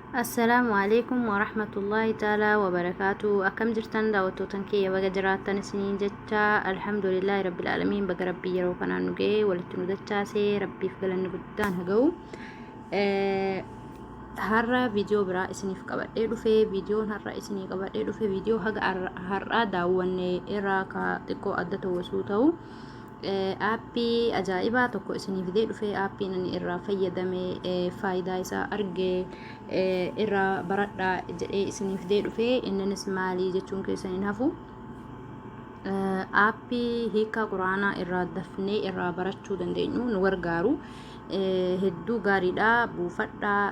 السلام عليكم ورحمة الله تعالى وبركاته. أكم جرتن دعوتوتن كي بقى جراتن سنين جتا الحمد لله رب العالمين بقى ربي يرو كنا نجي ولتنو دتا سي ربي فقلن قدان هجو هرّا فيديو برا اسني في قبل إيرو في فيديو هرّا اسني قبل إيرو في فيديو هرّا داون إراكا تكو أدتو وسوتو aappii ajaa'ibaa tokko isiniif fidee dhufee aappiin ani irraa fayyadame faayidaa isaa arge irraa baradhaa jedhee isiniif fidee dhufee inninis maalii jechuun keessan hin hafu aappii hiikaa quraanaa irraa dafnee irraa barachuu dandeenyu nu gargaaru hedduu gaariidha buufadhaa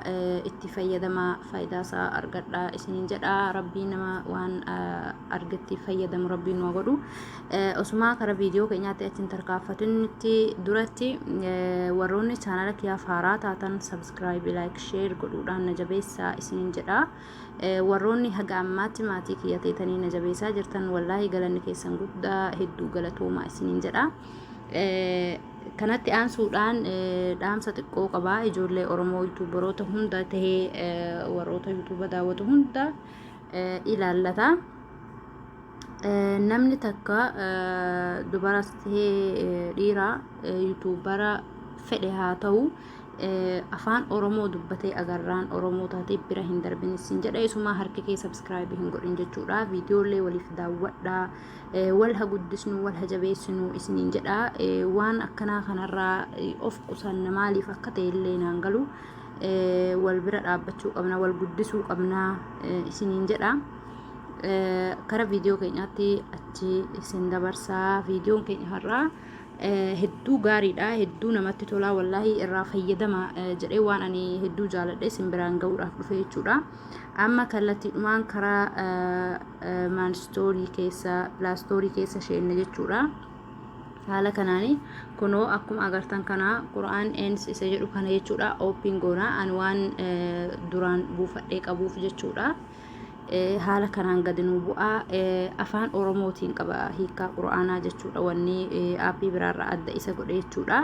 itti fayyadamaa faayidaa isaa argadhaa isiniin jedhaa rabbii nama waan argatti fayyadamu rabbiin nu godhu osuma kara viidiyoo keenyaatti achiin tarkaanfatanitti duratti warroonni chaanala kiyyaaf haaraa taatan subscribe like share godhuudhaan na jabeessaa isiniin jedhaa warroonni haga ammaatti maatii kiyya ta'anii na jabeessaa jirtan wallaahi galanni keessan guddaa hedduu galatoomaa isiniin jedhaa kanatti aansuudhaan dhaamsa xiqqoo qabaa ijoollee Oromoo yuutuubaroota hunda tahee warroota yuutuuba daawwatu hunda ilaallata namni takka dubaras tahee dhiira yuutuubara fedhe haa ta'u afaan Oromoo dubbatee agarraan Oromoo taatee bira hin darbinesin jedha isuma harka kee subscribe hin godhin jechuudha viidiyoolee waliif daawwadhaa wal ha guddisnu wal ha jabeessinu isiniin jedha waan akkanaa kanarraa of qusanna maaliif akka ta'e illee naan galu wal bira dhaabbachuu qabna wal guddisuu qabna isiniin jedha kara viidiyoo keenyaatti achi isin dabarsaa viidiyoon keenya har'aa hedduu gaariidha hedduu namatti tolaa wallaahi irraa fayyadama jedhee waan ani hedduu jaaladhe isin biraan ga'uudhaaf dhufe jechuudha amma kallattiidhumaan karaa maanstoorii keessa pilaastoorii keessa sheenne jechuudha haala kanaani kunoo akkuma agartan kana qura'aan ens isa jedhu kana jechuudha ooppiin goonaa ani waan duraan buufadhee qabuuf jechuudha haala kanaan gadi nu bu'aa afaan Oromootiin qaba hiikaa quraanaa jechuudha wanni aappii biraarraa adda isa godhe jechuudha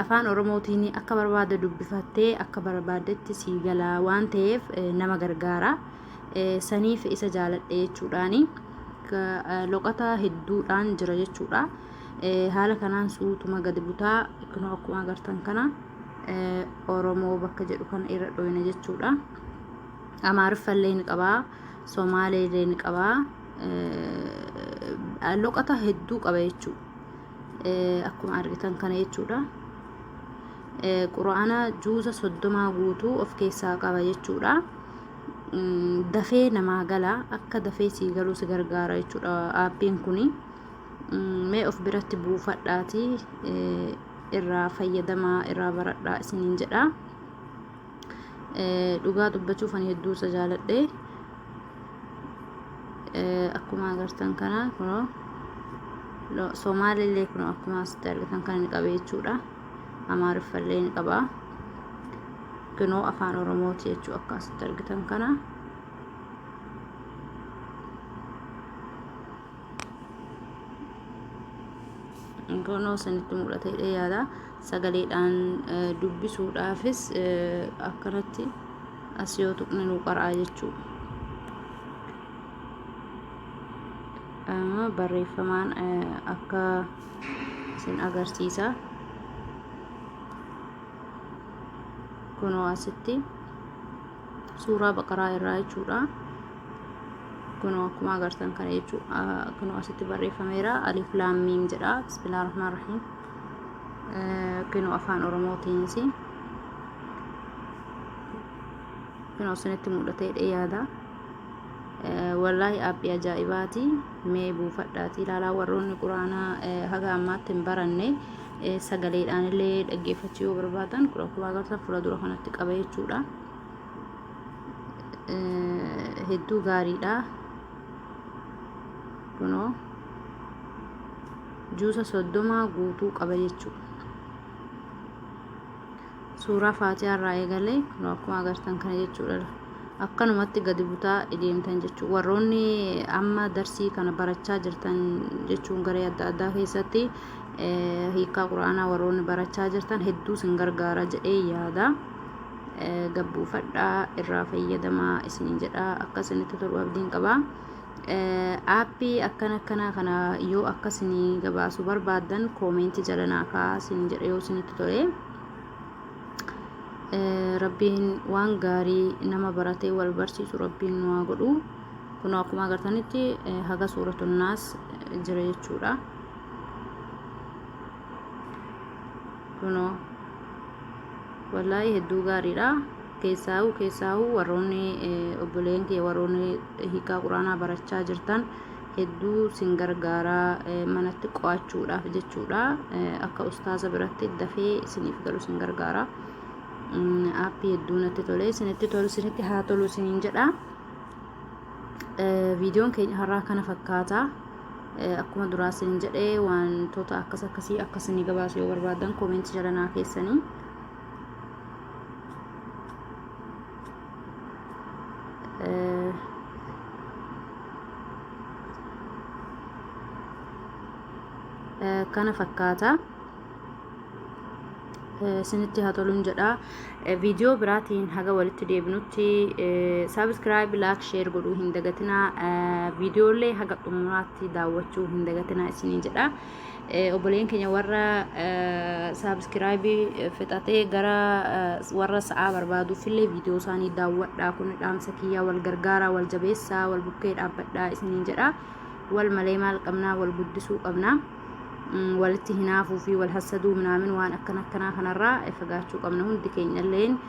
afaan Oromootiin akka barbaade dubbifattee akka barbaadetti sii galaa waan ta'eef nama gargaara saniif isa jaaladhe jechuudhaani loqata hedduudhaan jira jechuudha haala kanaan suutuma gadi butaa kunoo akkuma agartan kana Oromoo bakka jedhu kana irra dhoyne jechuudha amaariffallee ni qabaa somaaleellee ni qabaa loqata hedduu qaba jechuudha akkuma argitan kana jechuudha quraana juuza 30 guutuu of keessaa qaba jechuudha dafee namaa gala akka dafee sii galuu si gargaara jechuudha aappiin kuni mee of biratti buufadhaati irraa fayyadamaa irraa baradhaa isiniin jedha dhugaa dubbachuuf ani hedduu isa jaaladhe akkuma agartan kana kunoo soomaalillee kunoo akkuma asitti argitan kana ni qaba jechuudha amaariffallee ni qaba kunoo afaan Oromooti jechuu akka asitti argitan kana kunoo sanitti mul'ata hidhee yaada sagaleedhaan dubbisuudhaafis akkanatti as yoo tuqne nu qaraa jechuudha barreeffamaan akka isin agarsiisa kunoo asitti suuraa baqaraa irraa jechuudha kunoo akkuma agartan kana jechuudha kunoo asitti barreeffameera alif laam miim jedha bismillahir rahmaanir rahiim kunoo afaan Oromootiinis kunoo sanitti mul'atee yaada wallaahi aappii ajaa'ibaati mee buufadhaati ilaalaa warroonni quraanaa haga ammaatti hin baranne sagaleedhaan illee dhaggeeffachuu yoo barbaadan kun akkuma agartan fuula dura kanatti qaba jechuudha hedduu gaariidha kunoo juuza 30 guutuu qaba jechuudha suuraa faatihaa irraa eegalee kunoo akkuma agartan kana jechuudha akkanumatti gadi butaa deemtan jechuudha warroonni amma darsii kana barachaa jirtan jechuun garee adda addaa keessatti hiikaa quraanaa warroonni barachaa jirtan hedduu sin gargaara jedhee yaada gabbuufadhaa irraa fayyadamaa isiniin jedha akka isinitti tolu abdiin qaba. Aappii akkana kana yoo akka isinii gabaasuu barbaadan koomentii jala naa kaa'aa isiniin jedha yoo isinitti tole. Rabbiin waan gaarii nama baratee wal barsiisu rabbiin nu haa godhu. Kunoo akkuma agartanitti haga suuratun naas jira jechuudha. Kunoo wallaahi hedduu gaariidha. Keessaa'u warroonni obboleen kee warroonni hiikaa quraanaa barachaa jirtan hedduu sin gargaaraa manatti qo'achuudhaaf jechuudha. Akka ustaaza biratti dafee isiniif galu sin gargaara. Aappii hedduu natti tole, isinitti tolu, isinitti haa tolu isiniin jedha. Viidiyoon keenya har'aa kana fakkaata. Akkuma duraa isiniin jedhee wantoota akkasii akkasii gabaasuu yoo barbaadan koomentii jala naa keessanii. Kana fakkaata. Isinitti haa toluun jedha. Viidiyoo biraatiin haga walitti deebinutti subscribe, like, share godhuu hin dagatinaa. Viidiyoolee haga xumuraatti daawwachuu hin dagatinaa isiniin jedha. Obboleen keenya warra subscribe fixatee gara warra sa'aa barbaaduufillee viidiyoo isaanii daawwadhaa. Kun dhaamsa kiyyaa wal gargaaraa, wal jabeessaa, wal bukkee dhaabbadhaa isiniin jedha. Wal malee maal qabnaa, wal guddisuu qabnaa. Walitti hinaafuu fi wal hasaduu minaamin waan akkanaa kanarraa fagaachuu qabna. Hundi keenyalleen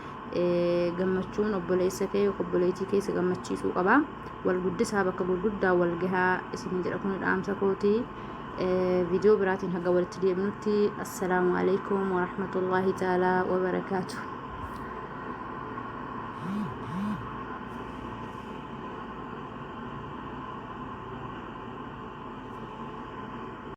gammachuun obboleessa kee obboleettii keessa gammachiisuu qaba. Wal guddisaa bakka gurguddaa wal gahaa isin jedha. Kun dhaamsa kooti. Viidiyoo biraatiin haga walitti deebinutti assalaamu alaykum wa rahmatullahi ta'ala wa barakaatuh.